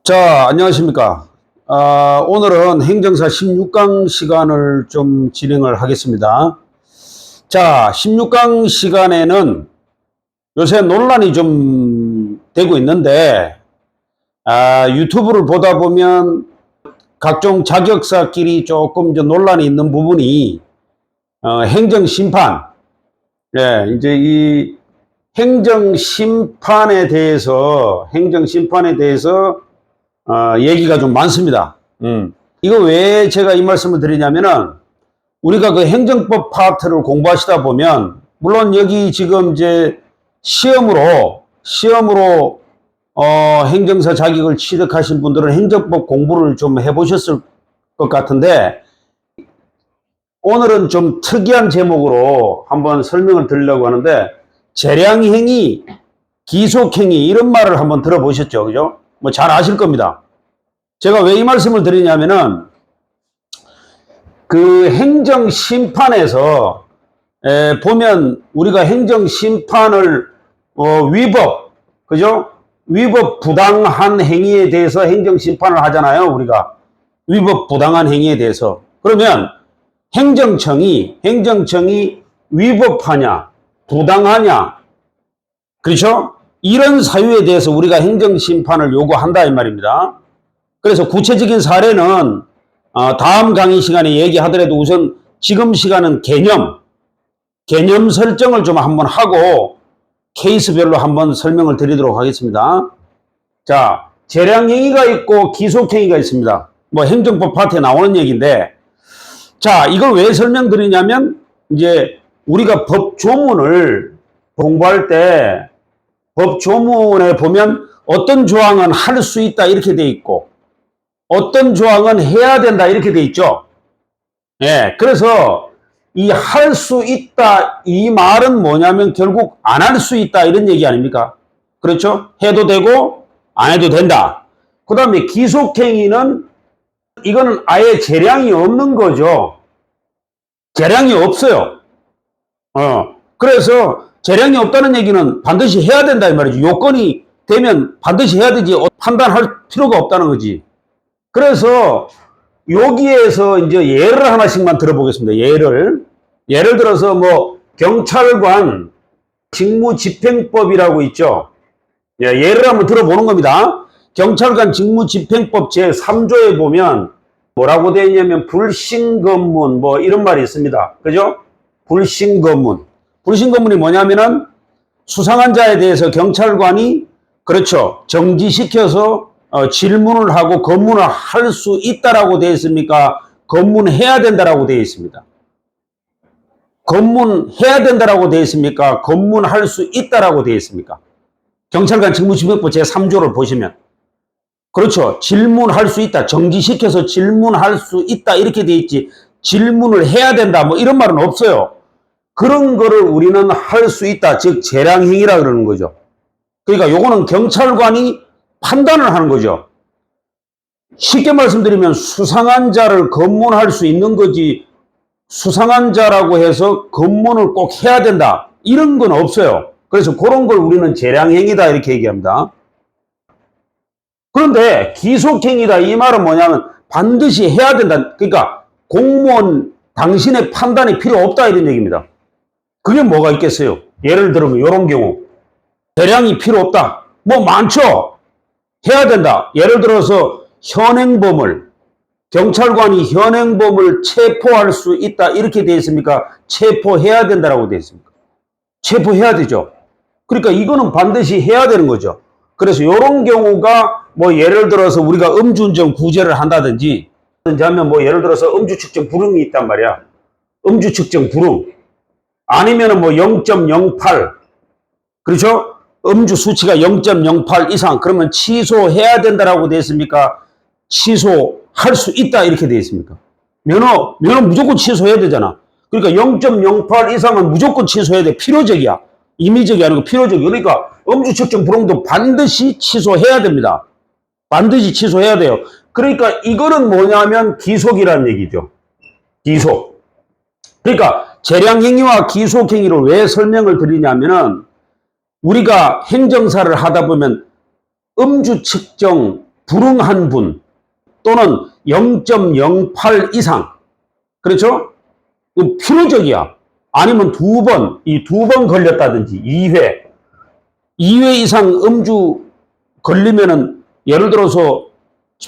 자, 안녕하십니까. 오늘은 행정사 16강 시간을 좀 진행을 하겠습니다. 자, 16강 시간에는 요새 논란이 좀 되고 있는데, 유튜브를 보다 보면 각종 자격사끼리 조금 좀 논란이 있는 부분이, 행정심판. 예, 이제 이 행정심판에 대해서, 얘기가 좀 많습니다. 이거 왜 제가 이 말씀을 드리냐면은, 우리가 그 행정법 파트를 공부하시다 보면, 물론 여기 지금 이제 시험으로, 행정사 자격을 취득하신 분들은 행정법 공부를 좀 해보셨을 것 같은데, 오늘은 좀 특이한 제목으로 한번 설명을 드리려고 하는데, 재량행위, 기속행위, 이런 말을 한번 들어보셨죠? 그죠? 뭐 잘 아실 겁니다. 제가 왜 이 말씀을 드리냐면은, 그 행정심판에서, 보면 우리가 행정심판을, 위법, 그죠? 위법 부당한 행위에 대해서 행정심판을 하잖아요, 우리가. 위법 부당한 행위에 대해서. 그러면 행정청이 위법하냐, 부당하냐, 그렇죠? 이런 사유에 대해서 우리가 행정심판을 요구한다, 이 말입니다. 그래서 구체적인 사례는 다음 강의 시간에 얘기하더라도 우선 지금 시간은 개념 설정을 좀 한번 하고 케이스별로 한번 설명을 드리도록 하겠습니다. 자, 재량행위가 있고 기속행위가 있습니다. 뭐 행정법 파트에 나오는 얘기인데, 자, 이걸 왜 설명드리냐면, 이제 우리가 법조문을 공부할 때 법조문에 보면 어떤 조항은 할 수 있다 이렇게 돼 있고, 어떤 조항은 해야 된다 이렇게 돼 있죠. 예, 그래서 이 할 수 있다 이 말은 뭐냐면 결국 안 할 수 있다 이런 얘기 아닙니까? 그렇죠? 해도 되고 안 해도 된다. 그 다음에 기속행위는 이거는 아예 재량이 없는 거죠. 재량이 없어요. 그래서 재량이 없다는 얘기는 반드시 해야 된다 이 말이죠. 요건이 되면 반드시 해야 되지 판단할 필요가 없다는 거지. 그래서 여기에서 이제 예를 하나씩만 들어보겠습니다. 예를 들어서 뭐 경찰관 직무집행법이라고 있죠. 예를 한번 들어보는 겁니다. 경찰관 직무집행법 제3조에 보면 뭐라고 되어 있냐면 불신검문 뭐 이런 말이 있습니다. 그죠? 불신검문이 뭐냐면은 수상한 자에 대해서 경찰관이 그렇죠. 정지시켜서 질문을 하고 검문을 할 수 있다라고 되어 있습니까? 검문해야 된다라고 되어 있습니다. 검문해야 된다라고 되어 있습니까? 검문할 수 있다라고 되어 있습니까? 경찰관 직무집행법 제3조를 보시면 그렇죠. 질문할 수 있다. 정지시켜서 질문할 수 있다 이렇게 되어 있지 질문을 해야 된다 뭐 이런 말은 없어요. 그런 거를 우리는 할 수 있다. 즉 재량행위라 그러는 거죠. 그러니까 요거는 경찰관이 판단을 하는 거죠. 쉽게 말씀드리면 수상한 자를 검문할 수 있는 거지 수상한 자라고 해서 검문을 꼭 해야 된다. 이런 건 없어요. 그래서 그런 걸 우리는 재량행위다 이렇게 얘기합니다. 그런데 기속행위다 이 말은 뭐냐면 반드시 해야 된다. 그러니까 공무원 당신의 판단이 필요 없다 이런 얘기입니다. 그게 뭐가 있겠어요? 예를 들면 이런 경우 재량이 필요 없다. 뭐 많죠. 해야 된다. 예를 들어서 경찰관이 현행범을 체포할 수 있다 이렇게 되어 있습니까? 체포해야 된다라고 되어 있습니까? 체포해야 되죠. 그러니까 이거는 반드시 해야 되는 거죠. 그래서 이런 경우가 뭐 예를 들어서 우리가 음주운전 구제를 한다든지 하면 뭐 예를 들어서 음주 측정 불응이 있단 말이야. 음주 측정 불응 아니면은 뭐 0.08 그렇죠? 음주 수치가 0.08 이상 그러면 취소해야 된다라고 되어 있습니까? 취소할 수 있다 이렇게 되어 있습니까? 면허 무조건 취소해야 되잖아. 그러니까 0.08 이상은 무조건 취소해야 돼. 필요적이야. 임의적이 아니고 필요적이야. 그러니까 음주 측정 불응도 반드시 취소해야 됩니다. 반드시 취소해야 돼요. 그러니까 이거는 뭐냐면 기속이라는 얘기죠. 기속. 그러니까 재량행위와 기속행위를 왜 설명을 드리냐면은 우리가 행정사를 하다 보면 음주 측정 불응한 분 또는 0.08 이상, 그렇죠? 필요적이야. 아니면 이 두 번 걸렸다든지 2회 이상 음주 걸리면은 예를 들어서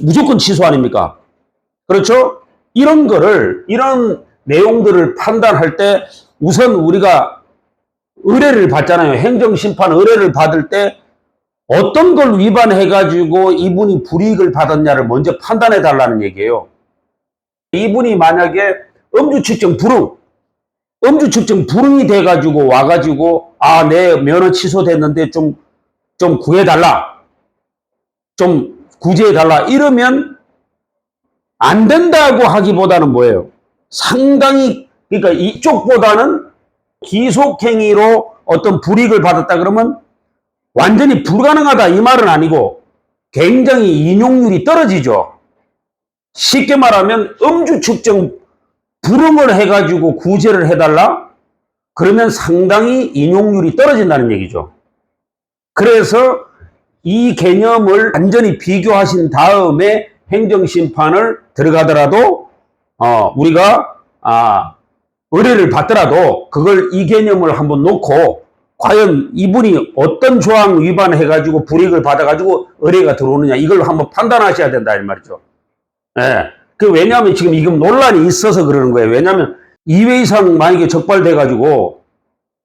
무조건 취소 아닙니까? 그렇죠? 이런 내용들을 판단할 때 우선 우리가 의뢰를 받잖아요. 행정심판 의뢰를 받을 때 어떤 걸 위반해가지고 이분이 불이익을 받았냐를 먼저 판단해 달라는 얘기예요. 이분이 만약에 음주 측정 불응이 돼가지고 와가지고 내 면허 취소됐는데 좀 구해달라. 좀 구제해달라. 이러면 안 된다고 하기보다는 뭐예요? 상당히, 그러니까 이쪽보다는 기속행위로 어떤 불이익을 받았다 그러면 완전히 불가능하다 이 말은 아니고 굉장히 인용률이 떨어지죠. 쉽게 말하면 음주 측정 불응을 해가지고 구제를 해달라? 그러면 상당히 인용률이 떨어진다는 얘기죠. 그래서 이 개념을 완전히 비교하신 다음에 행정심판을 들어가더라도 우리가 의뢰를 받더라도 그걸 이 개념을 한번 놓고 과연 이분이 어떤 조항 위반해가지고 불이익을 받아가지고 의뢰가 들어오느냐 이걸 한번 판단하셔야 된다 이 말이죠. 예. 왜냐하면 지금 논란이 있어서 그러는 거예요. 왜냐하면 2회 이상 만약에 적발돼가지고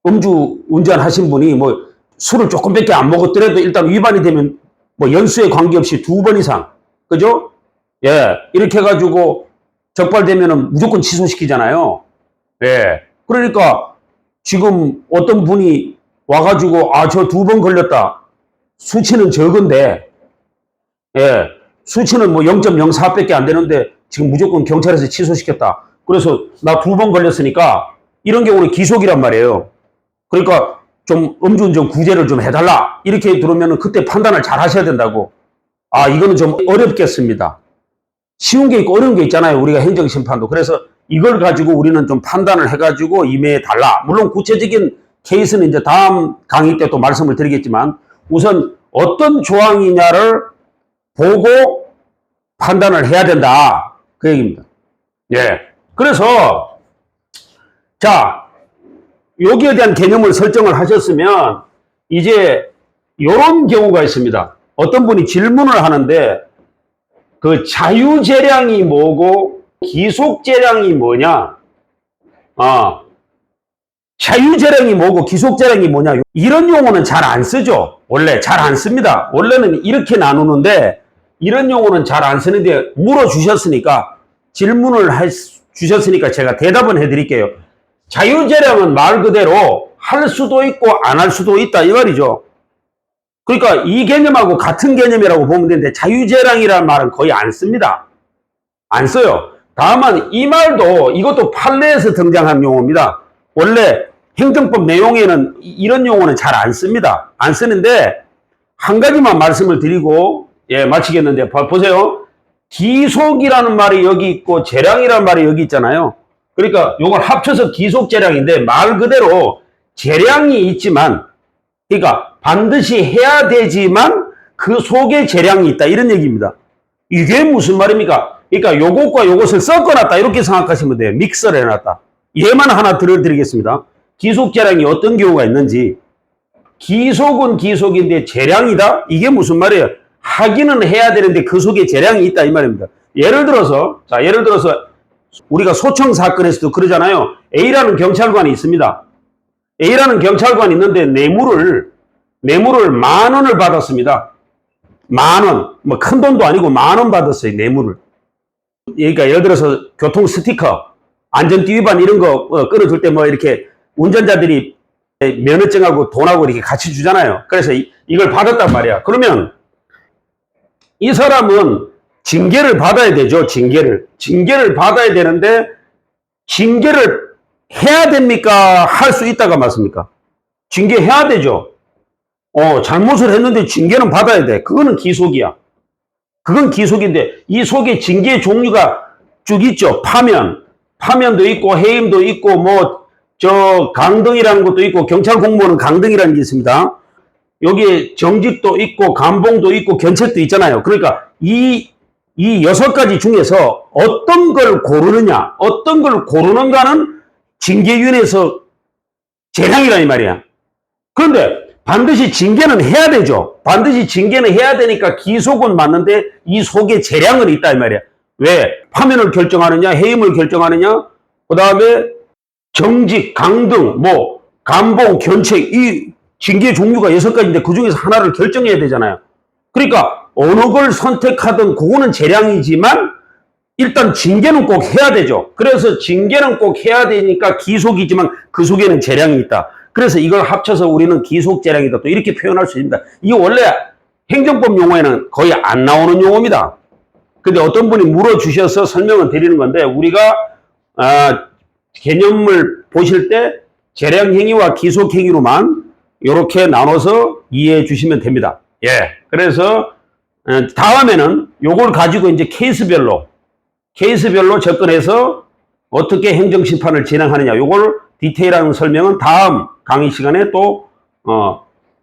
음주 운전하신 분이 뭐 술을 조금밖에 안 먹었더라도 일단 위반이 되면 뭐 연수에 관계없이 2번 이상, 그죠? 예. 이렇게 해가지고 적발되면은 무조건 취소시키잖아요. 예. 그러니까 지금 어떤 분이 와가지고 저 2번 걸렸다. 수치는 적은데, 예. 수치는 뭐 0.04밖에 안 되는데 지금 무조건 경찰에서 취소시켰다. 그래서 나 2번 걸렸으니까 이런 경우는 기속이란 말이에요. 그러니까 좀 음주운전 구제를 좀 해달라. 이렇게 들으면 그때 판단을 잘 하셔야 된다고. 이거는 좀 어렵겠습니다. 쉬운 게 있고 어려운 게 있잖아요. 우리가 행정심판도. 그래서 이걸 가지고 우리는 좀 판단을 해가지고 임해에 달라. 물론 구체적인 케이스는 이제 다음 강의 때 또 말씀을 드리겠지만 우선 어떤 조항이냐를 보고 판단을 해야 된다. 그 얘기입니다. 예. 그래서, 여기에 대한 개념을 설정을 하셨으면, 이제, 요런 경우가 있습니다. 어떤 분이 질문을 하는데, 그 자유재량이 뭐고, 기속재량이 뭐냐? 자유재량이 뭐고, 기속재량이 뭐냐? 이런 용어는 잘 안 쓰죠. 원래 잘 안 씁니다. 원래는 이렇게 나누는데, 이런 용어는 잘 안 쓰는데 물어주셨으니까 질문을 주셨으니까 제가 대답은 해드릴게요. 자유재량은 말 그대로 할 수도 있고 안 할 수도 있다 이 말이죠. 그러니까 이 개념하고 같은 개념이라고 보면 되는데 자유재량이라는 말은 거의 안 씁니다. 안 써요. 다만 이 말도 이것도 판례에서 등장한 용어입니다. 원래 행정법 내용에는 이런 용어는 잘 안 씁니다. 안 쓰는데 한 가지만 말씀을 드리고 마치겠는데, 보세요. 기속이라는 말이 여기 있고, 재량이라는 말이 여기 있잖아요. 그러니까, 요걸 합쳐서 기속재량인데, 말 그대로 재량이 있지만, 그러니까, 반드시 해야 되지만, 그 속에 재량이 있다. 이런 얘기입니다. 이게 무슨 말입니까? 그러니까, 요것과 요것을 섞어놨다. 이렇게 생각하시면 돼요. 믹서를 해놨다. 얘만 하나 들어드리겠습니다. 기속재량이 어떤 경우가 있는지. 기속은 기속인데, 재량이다? 이게 무슨 말이에요? 하기는 해야 되는데 그 속에 재량이 있다 이 말입니다. 예를 들어서 우리가 소청 사건에서도 그러잖아요. A라는 경찰관이 있습니다. A라는 경찰관이 있는데 뇌물을 10,000원을 받았습니다. 10,000원. 뭐 큰 돈도 아니고 10,000원 받았어요. 뇌물을. 그러니까 예를 들어서 교통 스티커, 안전띠 위반 이런 거 끌어줄 때 뭐 이렇게 운전자들이 면허증하고 돈하고 이렇게 같이 주잖아요. 그래서 이걸 받았단 말이야. 그러면 이 사람은 징계를 받아야 되죠. 징계를 받아야 되는데 징계를 해야 됩니까? 할 수 있다가 맞습니까? 징계해야 되죠. 잘못을 했는데 징계는 받아야 돼. 그거는 기속이야. 그건 기속인데 이 속에 징계 종류가 쭉 있죠. 파면도 있고 해임도 있고 강등이라는 것도 있고 경찰 공무원은 강등이라는 게 있습니다. 여기에 정직도 있고 감봉도 있고 견책도 있잖아요. 그러니까 이 6가지 중에서 어떤 걸 고르느냐, 어떤 걸 고르는가는 징계위원회에서 재량이라 이 말이야. 그런데 반드시 징계는 해야 되죠. 반드시 징계는 해야 되니까 기속은 맞는데 이 속에 재량은 있다 이 말이야. 왜? 파면을 결정하느냐, 해임을 결정하느냐, 그 다음에 정직, 강등, 뭐 감봉, 견책, 이 징계 종류가 6가지인데 그 중에서 하나를 결정해야 되잖아요. 그러니까 어느 걸 선택하든 그거는 재량이지만 일단 징계는 꼭 해야 되죠. 그래서 징계는 꼭 해야 되니까 기속이지만 그 속에는 재량이 있다. 그래서 이걸 합쳐서 우리는 기속재량이다. 또 이렇게 표현할 수 있습니다. 이게 원래 행정법 용어에는 거의 안 나오는 용어입니다. 근데 어떤 분이 물어주셔서 설명을 드리는 건데 우리가 개념을 보실 때 재량행위와 기속행위로만 이렇게 나눠서 이해해 주시면 됩니다. 예. 그래서 다음에는 요걸 가지고 이제 케이스별로 접근해서 어떻게 행정심판을 진행하느냐 요걸 디테일한 설명은 다음 강의 시간에 또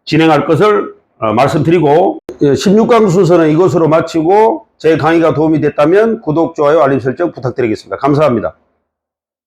진행할 것을 말씀드리고 16강 순서는 이것으로 마치고 제 강의가 도움이 됐다면 구독, 좋아요, 알림 설정 부탁드리겠습니다. 감사합니다.